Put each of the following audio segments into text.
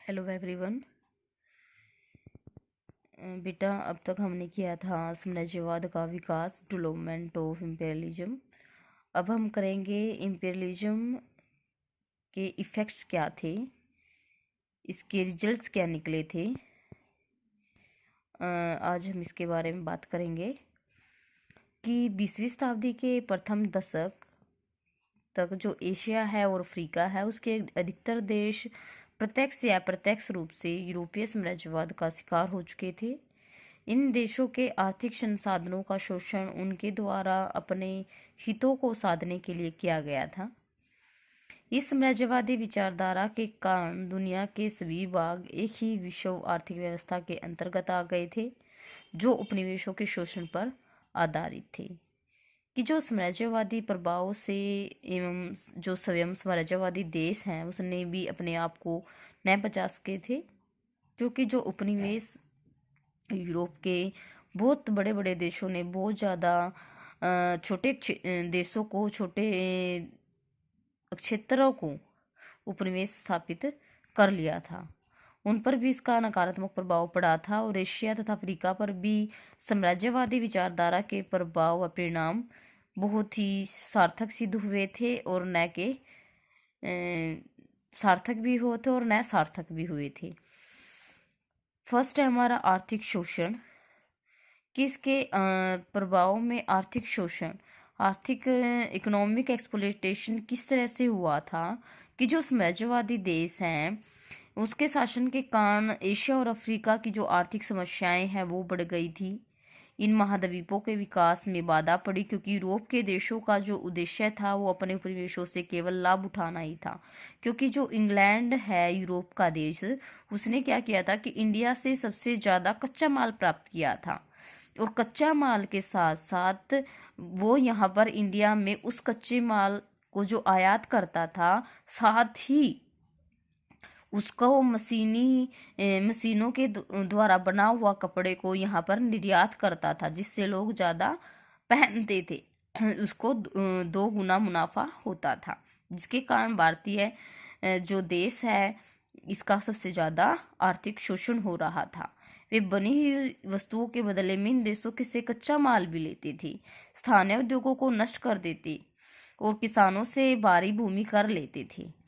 Hello everyone. बेटा, अब तक हमने किया था साम्राज्यवाद का विकास, डेवलपमेंट ऑफ इम्पेरियलिज्म। अब हम करेंगे इम्पेरियलिज्म के इफ़ेक्ट्स क्या थे, इसके रिजल्ट्स क्या निकले थे। आज हम इसके बारे में बात करेंगे कि 20वीं शताब्दी के प्रथम दशक तक जो एशिया है और अफ्रीका है, उसके अधिकतर देश प्रत्यक्ष या अप्रत्यक्ष रूप से यूरोपीय साम्राज्यवाद का शिकार हो चुके थे। इन देशों के आर्थिक संसाधनों का शोषण उनके द्वारा अपने हितों को साधने के लिए किया गया था। इस साम्राज्यवादी विचारधारा के कारण दुनिया के सभी भाग एक ही विश्व आर्थिक व्यवस्था के अंतर्गत आ गए थे, जो उपनिवेशों के शोषण पर आधारित थे। कि जो साम्राज्यवादी प्रभाव से एवं जो स्वयं साम्राज्यवादी देश हैं, उसने भी अपने आप को न बचा सके थे, क्योंकि जो उपनिवेश यूरोप के बहुत बड़े बड़े देशों ने बहुत ज़्यादा छोटे देशों को, छोटे क्षेत्रों को उपनिवेश स्थापित कर लिया था। उन पर भी इसका नकारात्मक प्रभाव पड़ा था और एशिया तथा अफ्रीका पर भी साम्राज्यवादी विचारधारा के प्रभाव व परिणाम बहुत ही सार्थक सिद्ध हुए थे और न के सार्थक भी हुए थे और न सार्थक भी हुए थे। फर्स्ट है हमारा आर्थिक शोषण। किसके प्रभाव में आर्थिक शोषण, आर्थिक इकोनॉमिक एक्सप्लॉयटेशन किस तरह से हुआ था कि जो साम्राज्यवादी देश हैं, उसके शासन के कारण एशिया और अफ्रीका की जो आर्थिक समस्याएं हैं वो बढ़ गई थी। इन महाद्वीपों के विकास में बाधा पड़ी, क्योंकि यूरोप के देशों का जो उद्देश्य था वो अपने उपनिवेशों से केवल लाभ उठाना ही था। क्योंकि जो इंग्लैंड है यूरोप का देश, उसने क्या किया था कि इंडिया से सबसे ज़्यादा कच्चा माल प्राप्त किया था, और कच्चा माल के साथ साथ वो यहाँ पर इंडिया में उस कच्चे माल को जो आयात करता था, साथ ही उसका वो मशीनों के द्वारा बना हुआ कपड़े को यहाँ पर निर्यात करता था, जिससे लोग ज़्यादा पहनते थे। उसको दो गुना मुनाफा होता था, जिसके कारण भारतीय जो देश है, इसका सबसे ज़्यादा आर्थिक शोषण हो रहा था। वे बनी हुई वस्तुओं के बदले में इन देशों से कच्चा माल भी लेते थे, स्थानीय उद्योगों को नष्ट कर देते और किसानों से भारी भूमि कर लेते थे।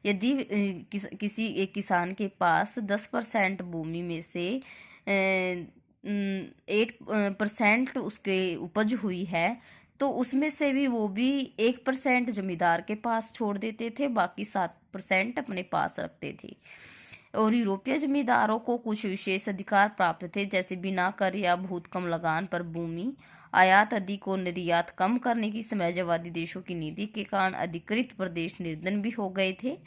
यदि किसी एक किसान के पास 10% भूमि में से 8% उसके उपज हुई है, तो उसमें से भी वो भी 1% जमींदार के पास छोड़ देते थे, बाकी 7% अपने पास रखते थे। और यूरोपीय जमींदारों को कुछ विशेष अधिकार प्राप्त थे, जैसे बिना कर या बहुत कम लगान पर भूमि, आयात अधिक और निर्यात कम करने की साम्राज्यवादी देशों की नीति के कारण अधिकृत प्रदेश निर्धन भी हो गए थे।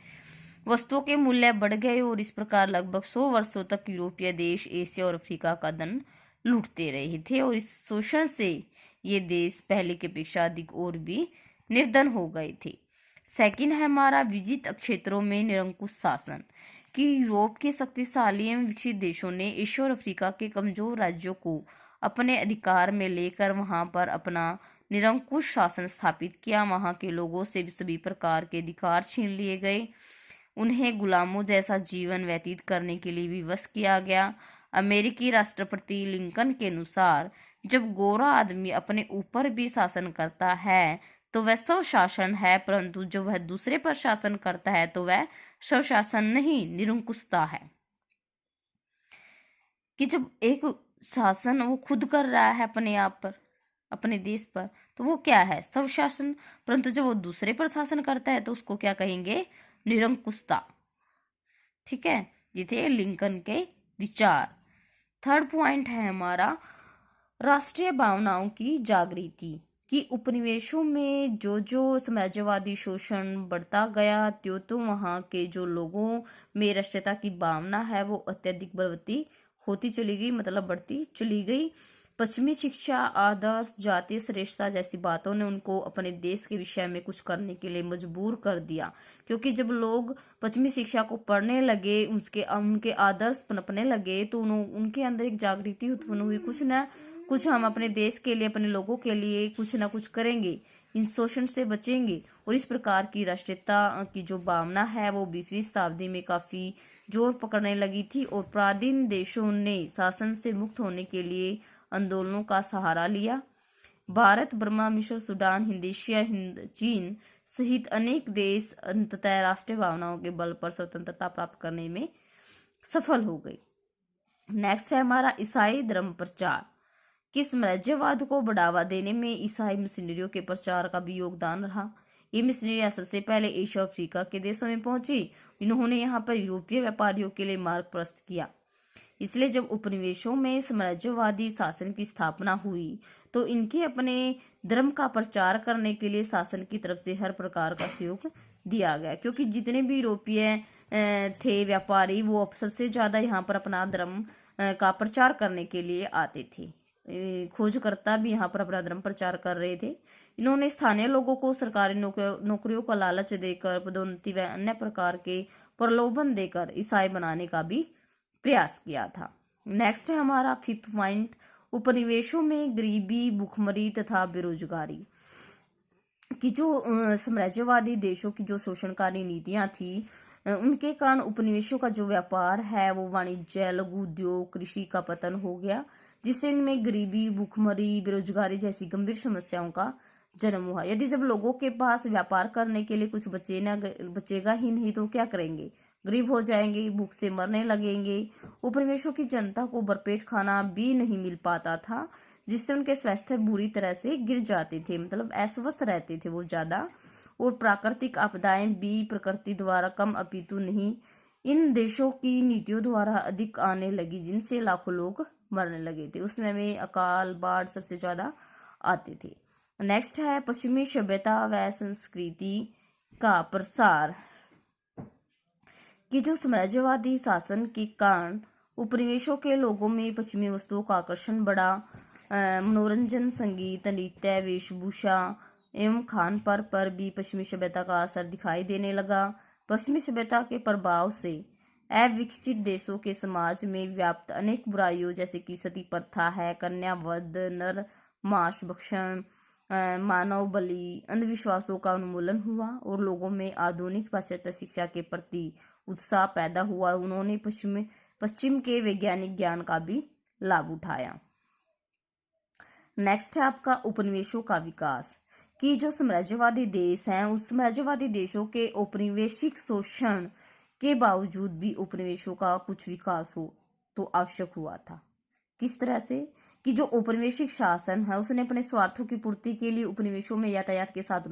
वस्तुओं के मूल्य बढ़ गए और इस प्रकार लगभग 100 वर्षों तक यूरोपीय देश एशिया और अफ्रीका का धन लूटते रहे थे, और इस शोषण से ये देश पहले की अपेक्षा अधिक और भी निर्धन हो गए थे। सेकंड है हमारा विजित क्षेत्रों में निरंकुश शासन। कि यूरोप के शक्तिशाली एवं विकसित देशों ने एशिया और अफ्रीका के कमजोर राज्यों को अपने अधिकार में लेकर वहां पर अपना निरंकुश शासन स्थापित किया। वहां के लोगों से भी सभी प्रकार के अधिकार छीन लिए गए, उन्हें गुलामों जैसा जीवन व्यतीत करने के लिए विवश किया गया। अमेरिकी राष्ट्रपति लिंकन के अनुसार, जब गोरा आदमी अपने ऊपर भी शासन करता है तो वह स्वशासन है, परंतु जब वह दूसरे पर शासन करता है तो वह स्वशासन नहीं, निरंकुशता है। कि जब एक शासन वो खुद कर रहा है अपने आप पर, अपने देश पर, तो वो क्या है, स्वशासन। परंतु जब वो दूसरे पर शासन करता है तो उसको क्या कहेंगे, निरंकुशता। ठीक है, ये थे लिंकन के विचार। थर्ड पॉइंट है हमारा राष्ट्रीय भावनाओं की जागृति। कि उपनिवेशों में जो जो साम्राज्यवादी शोषण बढ़ता गया, त्यों तो वहाँ के जो लोगों में राष्ट्रीयता की भावना है वो अत्यधिक बलवती होती चली गई, मतलब बढ़ती चली गई। पश्चिमी शिक्षा, आदर्श, जातीय श्रेष्ठता जैसी बातों ने उनको अपने देश के विषय में कुछ करने के लिए मजबूर कर दिया, क्योंकि जब लोग पश्चिमी शिक्षा को पढ़ने लगे, उनके आदर्श पनपने लगे, तो उनके अंदर एक जागृति उत्पन्न हुई, कुछ न कुछ हम अपने देश के लिए, अपने लोगों के लिए कुछ ना कुछ करेंगे, इन शोषण से बचेंगे। और इस प्रकार की राष्ट्रीयता की जो भावना है वो 20वीं शताब्दी में काफी जोर पकड़ने लगी थी और प्राचीन देशों ने शासन से मुक्त होने के लिए आंदोलनों का सहारा लिया। भारत, बर्मा, मिस्र, सूडान, हिंदीशिया, चीन सहित अनेक देश अंततः राष्ट्रीय भावनाओं के बल पर स्वतंत्रता प्राप्त करने में सफल हो गए। नेक्स्ट है हमारा ईसाई धर्म प्रचार। कि साम्राज्यवाद को बढ़ावा देने में ईसाई मिशनरियों के प्रचार का भी योगदान रहा। ये मिशनरियां सबसे पहले एशिया अफ्रीका के देशों में पहुंची। इन्होंने यहाँ पर यूरोपीय व्यापारियों के लिए मार्ग प्रशस्त किया। इसलिए जब उपनिवेशों में साम्राज्यवादी शासन की स्थापना हुई तो इनके अपने धर्म का प्रचार करने के लिए शासन की तरफ से हर प्रकार का सहयोग दिया गया, क्योंकि जितने भी यूरोपीय थे व्यापारी वो सबसे ज्यादा यहाँ पर अपना धर्म का प्रचार करने के लिए आते थे। खोजकर्ता भी यहाँ पर अपना धर्म प्रचार कर रहे थे। इन्होंने स्थानीय लोगों को सरकारी नौकरियों का लालच देकर, पदोन्नति व अन्य प्रकार के प्रलोभन देकर ईसाई बनाने का भी प्रयास किया था। नेक्स्ट है हमारा 5th पॉइंट, उपनिवेशों में गरीबी, भूखमरी तथा बेरोजगारी। कि जो साम्राज्यवादी देशों की जो शोषणकारी नीतियां थी उनके कारण उपनिवेशों का जो व्यापार है वो वाणिज्य, लघु उद्योग, कृषि का पतन हो गया, जिससे इनमें गरीबी, भूखमरी, बेरोजगारी जैसी गंभीर समस्याओं का जन्म हुआ। यदि जब लोगों के पास व्यापार करने के लिए कुछ बचेगा ही नहीं तो क्या करेंगे? गरीब हो जाएंगे, भूख से मरने लगेंगे। उपनिवेशों की जनता को भरपेट खाना भी नहीं मिल पाता था, जिससे उनके स्वास्थ्य बुरी तरह से गिर जाते थे, मतलब अस्वस्थ रहते थे वो ज्यादा। और प्राकृतिक आपदाएं भी प्रकृति द्वारा कम अपितु नहीं, इन देशों की नीतियों द्वारा अधिक आने लगी, जिनसे लाखों लोग मरने लगे थे। उस समय में अकाल, बाढ़ सबसे ज्यादा आते थे। नेक्स्ट है पश्चिमी सभ्यता व संस्कृति का प्रसार। कि जो साम्राज्यवादी शासन के कारण उपनिवेशों के लोगों में पश्चिमी वस्तुओं का आकर्षण बढ़ा। मनोरंजन, संगीत, नृत्य, वेशभूषा एवं खान पर भी पश्चिमी सभ्यता का असर दिखाई देने लगा। पश्चिमी सभ्यता के प्रभाव से अविकसित देशों के समाज में व्याप्त अनेक बुराइयों जैसे कि सती प्रथा है, कन्यावध, नर मांस भक्षण, मानव बलि, अंधविश्वासों का उन्मूलन हुआ और लोगों में आधुनिक पाश्चात्य शिक्षा के प्रति उत्साह पैदा हुआ। उन्होंने पश्चिम के वैज्ञानिक ज्ञान का भी लाभ उठाया। नेक्स्ट है आपका उपनिवेशों का विकास। कि जो साम्राज्यवादी देश हैं उस साम्राज्यवादी देशों के औपनिवेशिक शोषण के बावजूद भी उपनिवेशों का कुछ विकास हो तो आवश्यक हुआ था। किस तरह से? कि जो औपनिवेशिक शासन है उसने अपने स्वार्थों की पूर्ति के लिए उपनिवेशों में यातायात के साधनों